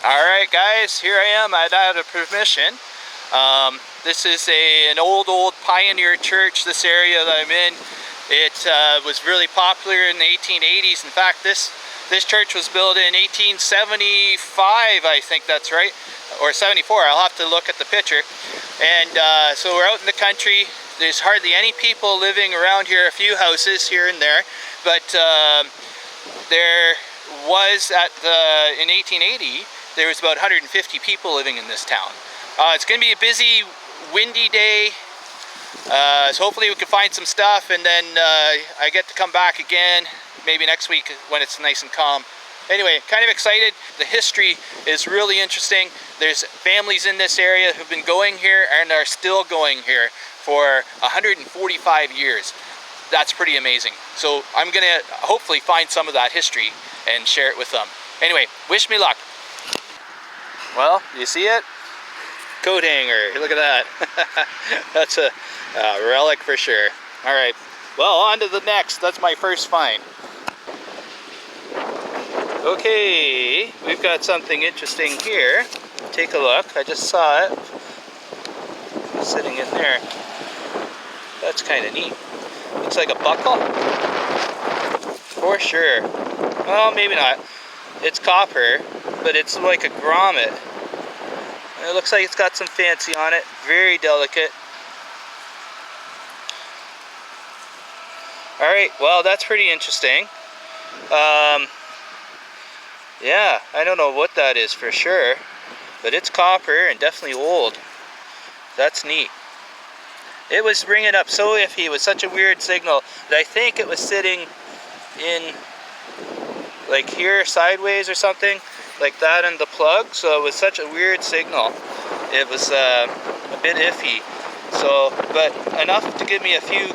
Alright guys, here I am. I had a permission. This is an old pioneer church, this area that I'm in. It was really popular in the 1880s. In fact, this church was built in 1875, I think that's right, or 74. I'll have to look at the picture. And so we're out in the country. There's hardly any people living around here, a few houses here and there, but there was in 1880, there was about 150 people living in this town. It's going to be a busy, windy day, so hopefully we can find some stuff, and then I get to come back again, maybe next week when it's nice and calm. Anyway, kind of excited. The history is really interesting. There's families in this area who've been going here and are still going here for 145 years. That's pretty amazing. So I'm going to hopefully find some of that history and share it with them. Anyway, wish me luck. Well, you see it? Coat hanger, look at that. That's a relic for sure. All right, well, on to the next. That's my first find. Okay, we've got something interesting here. Take a look. I just saw it sitting in there. That's kind of neat. Looks like a buckle. For sure. Well, maybe not. It's copper, but it's like a grommet. It looks like it's got some fancy on it. Very delicate. Alright, well, that's pretty interesting. Yeah, I don't know what that is for sure, but it's copper and definitely old. That's neat. It was ringing up so iffy. It was such a weird signal that I think it was sitting in like here sideways or something like that in the plug, so it was such a weird signal. It was a bit iffy, so but enough to give me a few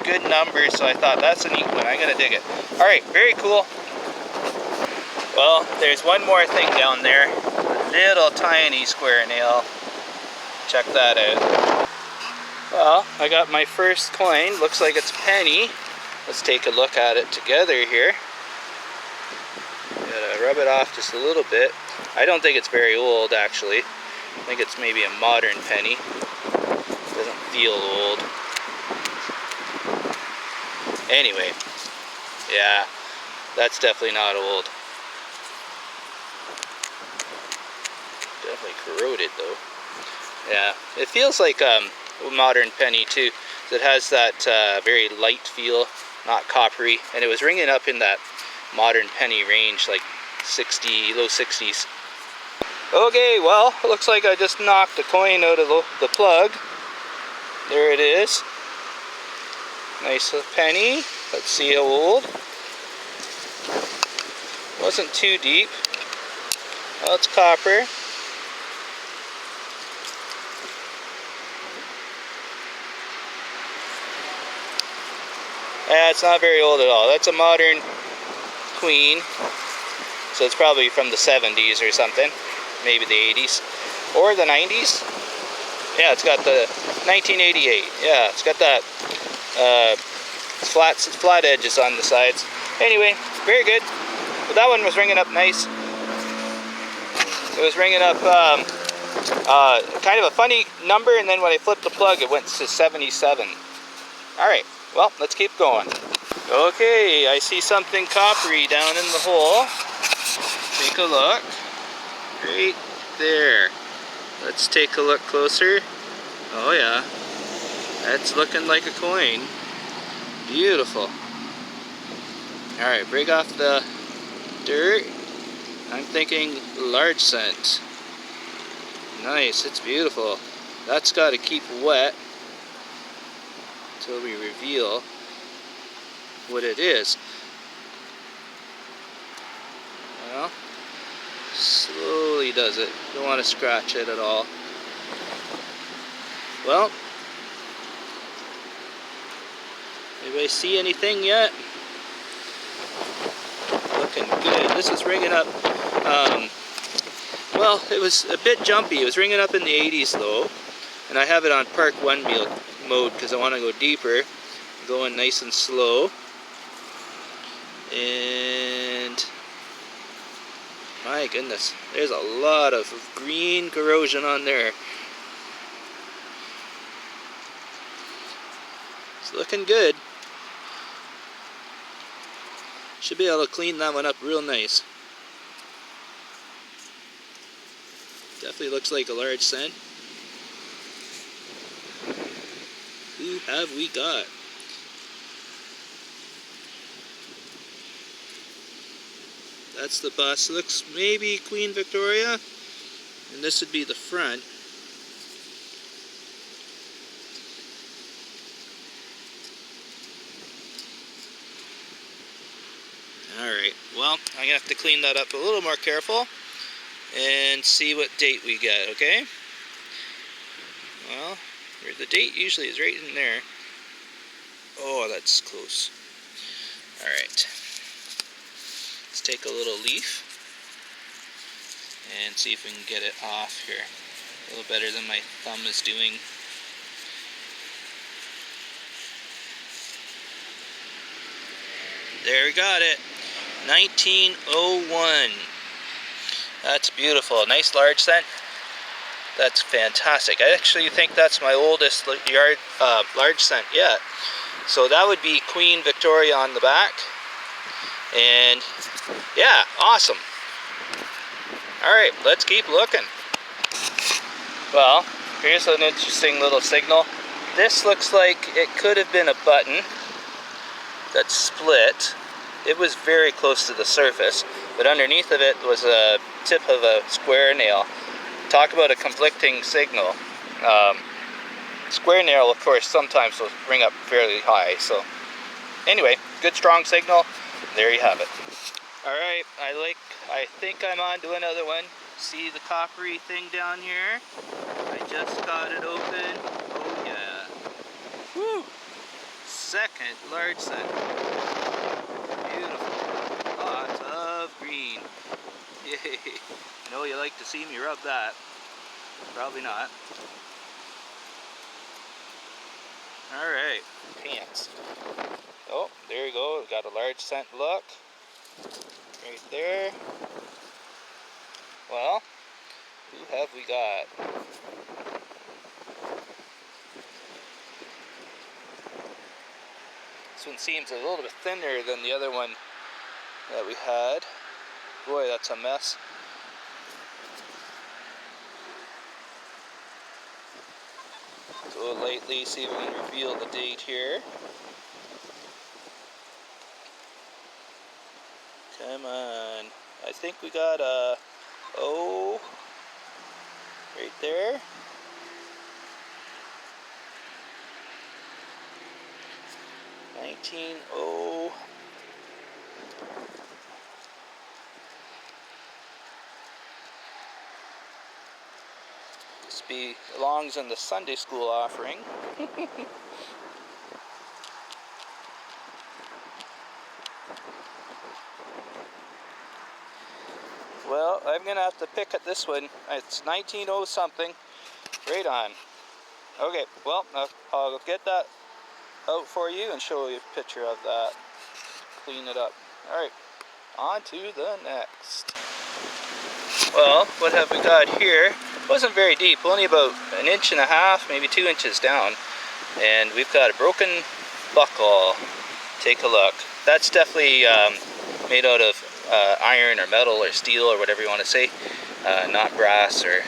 good numbers, so I thought that's a neat one. I'm gonna dig it. All right, very cool. Well, there's one more thing down there, a little tiny square nail. Check that out. Well, I got my first coin. Looks like it's a penny. Let's take a look at it together here. Gotta rub it off just a little bit. I don't think it's very old, actually. I think it's maybe a modern penny. Doesn't feel old. Anyway, yeah, that's definitely not old. Definitely corroded though. Yeah, it feels like a modern penny too. It has that very light feel, not coppery, and it was ringing up in that modern penny range, like 60, low 60s. Okay, well, it looks like I just knocked a coin out of the plug. There it is. Nice penny. Let's see how old. Wasn't too deep. Well, it's copper. Yeah, it's not very old at all. That's a modern queen. So it's probably from the 70s or something. Maybe the 80s. Or the 90s. Yeah, it's got the 1988. Yeah, it's got that flat edges on the sides. Anyway, very good. But that one was ringing up nice. It was ringing up kind of a funny number, and then when I flipped the plug, it went to 77. Alright, well, let's keep going. Okay, I see something coppery down in the hole. Take a look. Right there. Let's take a look closer. Oh yeah, that's looking like a coin. Beautiful. Alright, break off the dirt. I'm thinking large cent. Nice, it's beautiful. That's got to keep wet until we reveal what it is. Well, slowly does it. Don't want to scratch it at all. Well, anybody see anything yet? Looking good. This is ringing up. Well, it was a bit jumpy. It was ringing up in the 80s though, and I have it on Park 1 mode because I want to go deeper, going nice and slow. And My goodness, there's a lot of green corrosion on there. It's looking good. Should be able to clean that one up real nice. Definitely looks like a large cent. Who have we got? That's the bust. Looks maybe Queen Victoria. And this would be the front. Alright, well, I'm going to have to clean that up a little more careful and see what date we get, okay? Well, the date usually is right in there. Oh, that's close. Alright. Let's take a little leaf and see if we can get it off here. A little better than my thumb is doing. There, we got it. 1901. That's beautiful. Nice large cent. That's fantastic. I actually think that's my oldest large cent yet. So that would be Queen Victoria on the back. And yeah, awesome. Alright, let's keep looking. Well, here's an interesting little signal. This looks like it could have been a button that split. It was very close to the surface, but underneath of it was a tip of a square nail. Talk about a conflicting signal. Square nail, of course, sometimes will ring up fairly high. So anyway, good strong signal. There you have it. Alright, I think I'm on to another one. See the coppery thing down here? I just got it open. Oh yeah. Woo! Second large cent. Beautiful. Lots of green. Yay. I know you like to see me rub that. Probably not. Alright, pants. Oh, there you go. We've got a large cent look. Right there. Well, who have we got? This one seems a little bit thinner than the other one that we had. Boy, that's a mess. Go lightly, see if we can reveal the date here. Come on. I think we got a O right there. Oh. This belongs in the Sunday school offering. Well, I'm gonna have to pick at this one. It's 1900 something. Right on. Okay, well, I'll get that out for you and show you a picture of that. Clean it up. Alright, on to the next. Well, what have we got here? It wasn't very deep, only about 1.5 inches, maybe 2 inches down. And we've got a broken buckle. Take a look. That's definitely made out of iron or metal or steel or whatever you want to say. Not brass or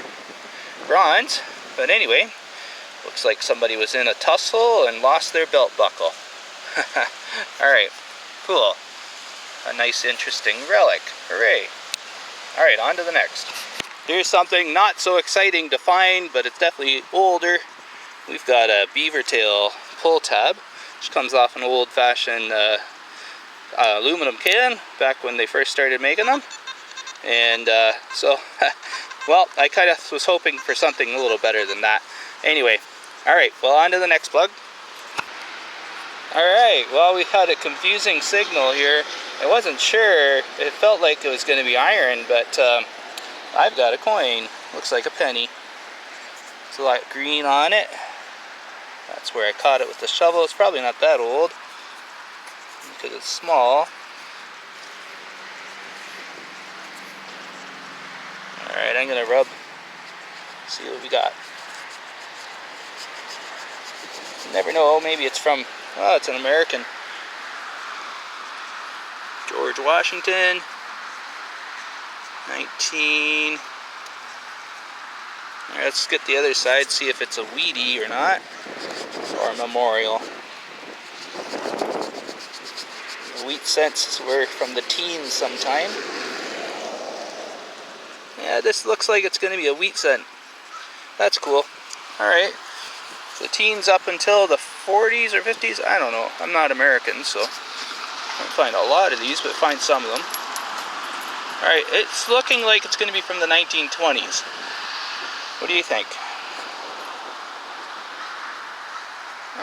bronze. But anyway, looks like somebody was in a tussle and lost their belt buckle. Alright, cool. A nice interesting relic. Hooray. Alright, on to the next. Here's something not so exciting to find, but it's definitely older. We've got a beaver tail pull tab, which comes off an old-fashioned aluminum can back when they first started making them. And so, well, I kind of was hoping for something a little better than that. Anyway, alright, well, on to the next plug. Alright, well, we had a confusing signal here. I wasn't sure. It felt like it was going to be iron, but I've got a coin. Looks like a penny. There's a lot of green on it. That's where I caught it with the shovel. It's probably not that old because it's small. I'm gonna rub, see what we got. You never know, maybe it's from, oh, it's an American. George Washington, 19. All right, let's get the other side, see if it's a Wheatie or not, or a memorial. The wheat cents were from the teens sometime. Yeah, this looks like it's going to be a wheat cent. That's cool. Alright. The teens up until the 40s or 50s? I don't know. I'm not American, so I don't find a lot of these, but find some of them. Alright, it's looking like it's going to be from the 1920s. What do you think?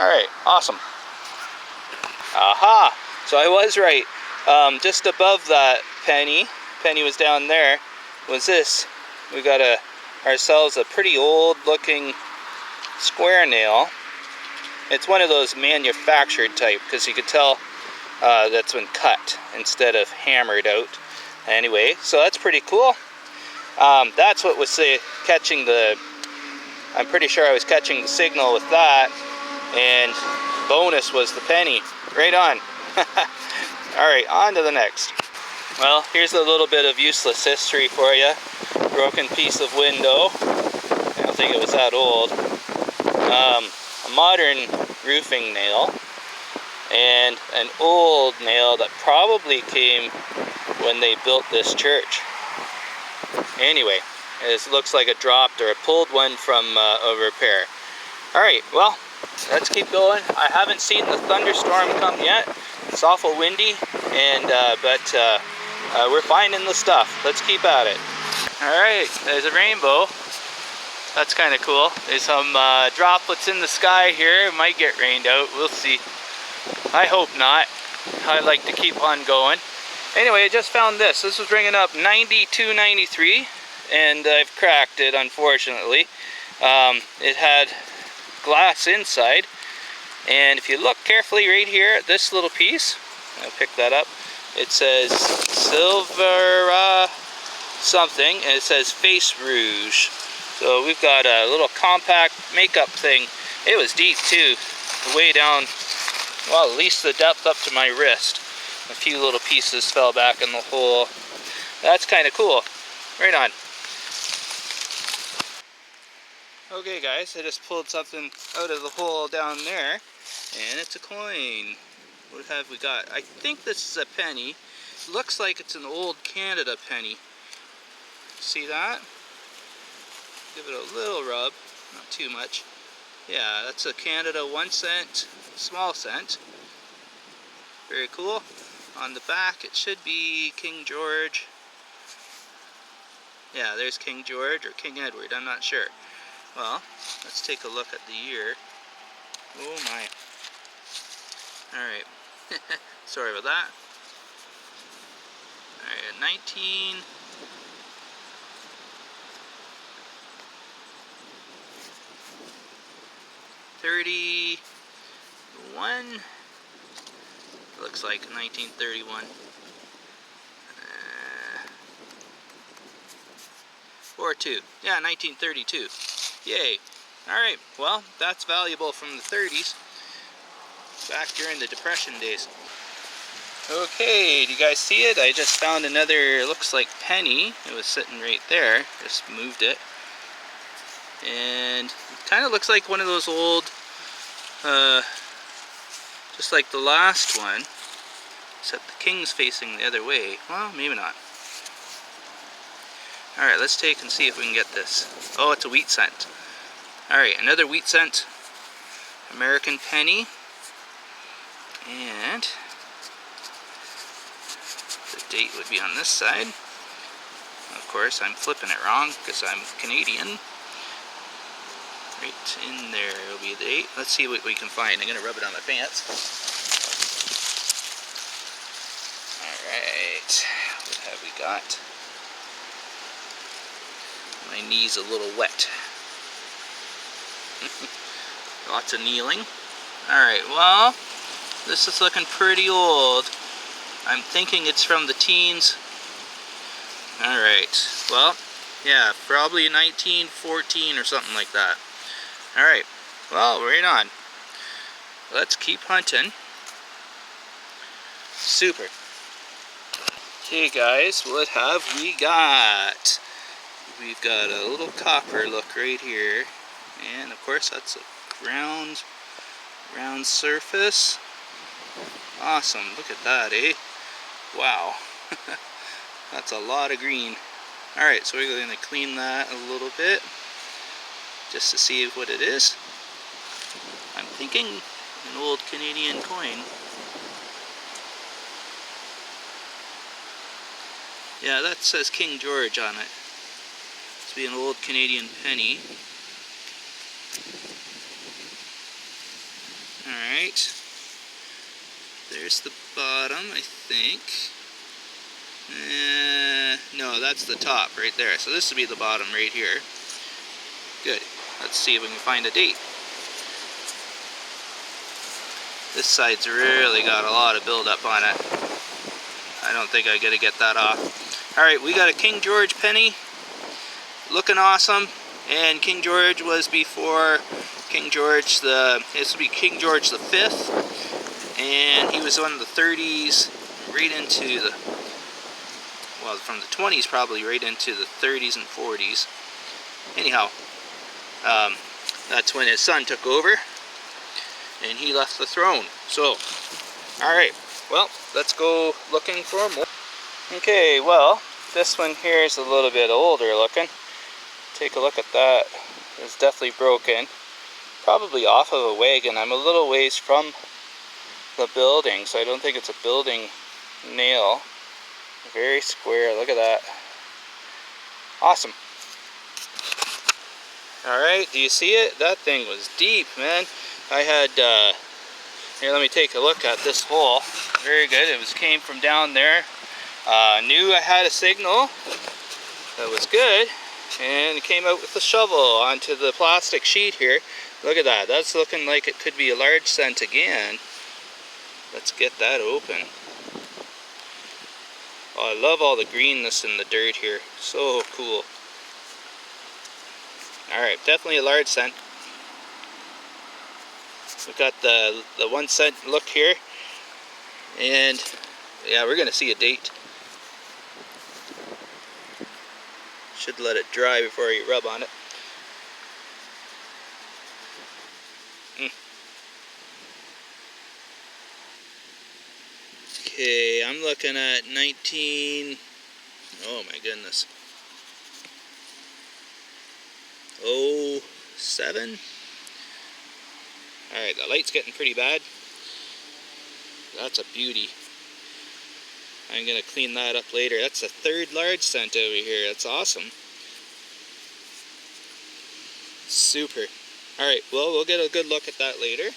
Alright, awesome. Aha! So I was right. Just above that penny was down there, was this. We got ourselves a pretty old looking square nail. It's one of those manufactured type, because you could tell that's been cut instead of hammered out. Anyway, so that's pretty cool. That's what was catching the, I'm pretty sure I was catching the signal with that, and bonus was the penny. Right on. Alright, on to the next. Well, here's a little bit of useless history for you. Broken piece of window. I don't think it was that old. A modern roofing nail. And an old nail that probably came when they built this church. Anyway, it looks like it dropped or it pulled one from a repair. Alright, well, let's keep going. I haven't seen the thunderstorm come yet. It's awful windy, and but we're finding the stuff. Let's keep at it. Alright, there's a rainbow. That's kind of cool. There's some droplets in the sky here. It might get rained out. We'll see. I hope not. I like to keep on going. Anyway, I just found this. This was bringing up 92.93, and I've cracked it, unfortunately. It had glass inside, and if you look carefully right here at this little piece, I'll pick that up. It says silver something, and it says face rouge. So we've got a little compact makeup thing. It was deep too, way down, well, at least the depth up to my wrist. A few little pieces fell back in the hole. That's kind of cool. Right on. Okay guys, I just pulled something out of the hole down there, and it's a coin. What have we got? I think this is a penny. It looks like it's an old Canada penny. See that? Give it a little rub, not too much. Yeah, that's a Canada 1 cent, small cent. Very cool. On the back it should be King George. Yeah, there's King George or King Edward, I'm not sure. Well, let's take a look at the year. Oh my. Alright. Sorry about that. Alright, 1931. Looks like 1931. Or 2. Yeah, 1932. Yay. Alright, well, that's valuable from the 30s. Back during the Depression days. Okay, do you guys see it? I just found another, looks like penny. It was sitting right there. Just moved it. And it kind of looks like one of those old, just like the last one, except the king's facing the other way. Well, maybe not. Alright, let's take and see if we can get this. Oh, it's a wheat cent. Alright, another wheat cent. American penny. And the date would be on this side. Of course, I'm flipping it wrong because I'm Canadian. Right in there will be the date. Let's see what we can find. I'm going to rub it on my pants. Alright, what have we got? My knee's a little wet. Lots of kneeling. Alright, well, this is looking pretty old. I'm thinking it's from the teens. Alright, well, Yeah, probably 1914 or something like that. Alright, well, right on. Let's keep hunting. Super. Okay guys, what have we got? We've got a little copper look right here. And of course that's a round surface. Awesome, look at that, eh? Wow. That's a lot of green. Alright, so we're going to clean that a little bit just to see what it is. I'm thinking an old Canadian coin. Yeah, that says King George on it. Must be an old Canadian penny. Alright. There's the bottom, I think. No, that's the top right there. So this would be the bottom right here. Good. Let's see if we can find a date. This side's really got a lot of buildup on it. I don't think I gotta get that off. Alright, we got a King George penny. Looking awesome. And King George was before King George this would be King George the 5th. And he was on the 30s, right into the, well, from the 20s probably right into the 30s and 40s. Anyhow, that's when his son took over and he left the throne. So, alright, well, let's go looking for more. Okay, well, this one here is a little bit older looking. Take a look at that. It's definitely broken. Probably off of a wagon. I'm a little ways from the building, so I don't think it's a building nail. Very square, look at that. Awesome. Alright, do you see it? That thing was deep, man. I had, here, let me take a look at this hole. Very good, it came from down there. Knew I had a signal that was good, and it came out with the shovel onto the plastic sheet here. Look at that, that's looking like it could be a large cent again. Let's get that open. Oh, I love all the greenness in the dirt here. So cool. Alright, definitely a large cent. We've got the 1 cent look here. And yeah, we're going to see a date. Should let it dry before you rub on it. Okay, I'm looking at oh my goodness, 07. Alright, the light's getting pretty bad. That's a beauty. I'm going to clean that up later. That's the 3rd large cent over here. That's awesome. Super. Alright, well, we'll get a good look at that later.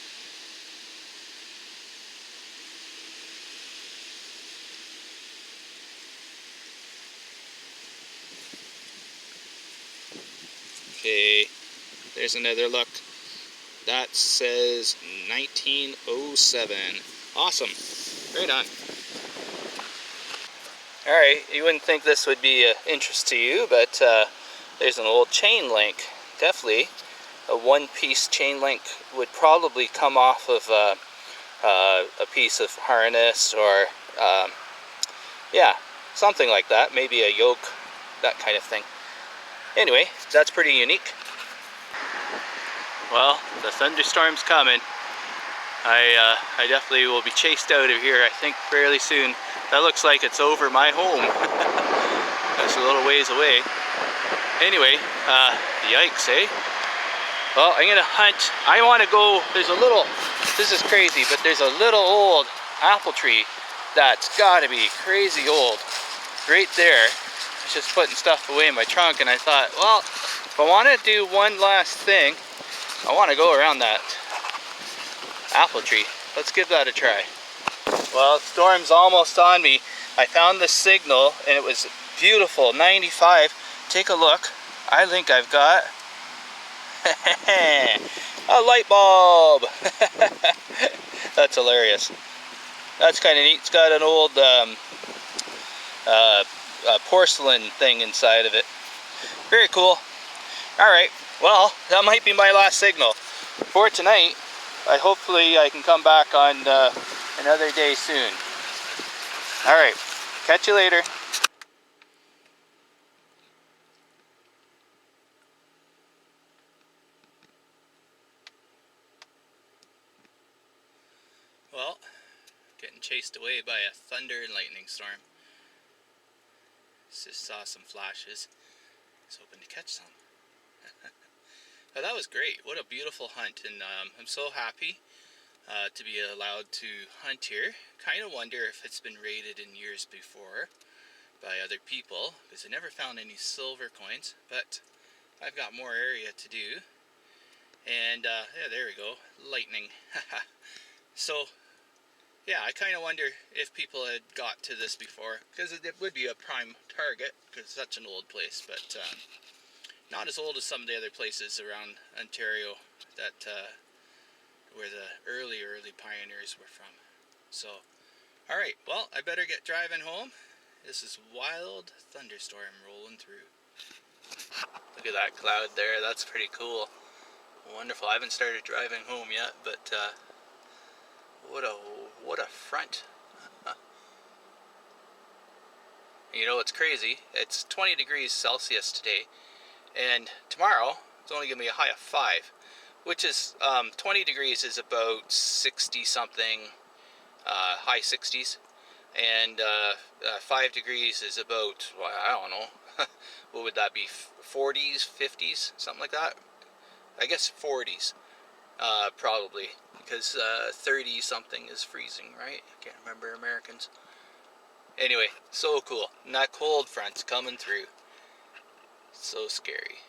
Okay, there's another look. That says 1907. Awesome. Right on. Alright, you wouldn't think this would be of interest to you, but there's an old chain link. Definitely a one-piece chain link would probably come off of a piece of harness or yeah, something like that. Maybe a yoke, that kind of thing. Anyway, that's pretty unique. Well, the thunderstorm's coming. I definitely will be chased out of here, I think, fairly soon. That looks like it's over my home. That's a little ways away. Anyway, yikes, eh? Well, I'm gonna hunt. I want to go, there's a little, this is crazy, but there's a little old apple tree that's gotta be crazy old. Right there. I was just putting stuff away in my trunk, and I thought, well, if I want to do one last thing, I want to go around that apple tree. Let's give that a try. Well, storm's almost on me. I found the signal, and it was beautiful, 95. Take a look. I think I've got a light bulb. That's hilarious. That's kind of neat. It's got an old porcelain thing inside of it. Very cool. Alright, well, that might be my last signal for tonight. Hopefully I can come back on another day soon. Alright, catch you later. Well, getting chased away by a thunder and lightning storm. Just saw some flashes. Was hoping to catch some. But that was great. What a beautiful hunt, and I'm so happy to be allowed to hunt here. Kind of wonder if it's been raided in years before by other people, because I never found any silver coins, but I've got more area to do. And yeah, there we go, lightning. So yeah, I kind of wonder if people had got to this before, because it would be a prime target, because it's such an old place, but not as old as some of the other places around Ontario that where the early pioneers were from. So, alright, well, I better get driving home. This is wild thunderstorm rolling through. Look at that cloud there, that's pretty cool. Wonderful. I haven't started driving home yet, but what a front. You know what's crazy? It's 20 degrees Celsius today, and tomorrow it's only going to be a high of 5, which is 20 degrees is about 60 something, high 60s, and 5 degrees is about, well, I don't know, what would that be, 40s, 50s, something like that? I guess 40s, probably, because 30 something is freezing, right? I can't remember Americans. Anyway, so cool. And that cold front's coming through. So scary.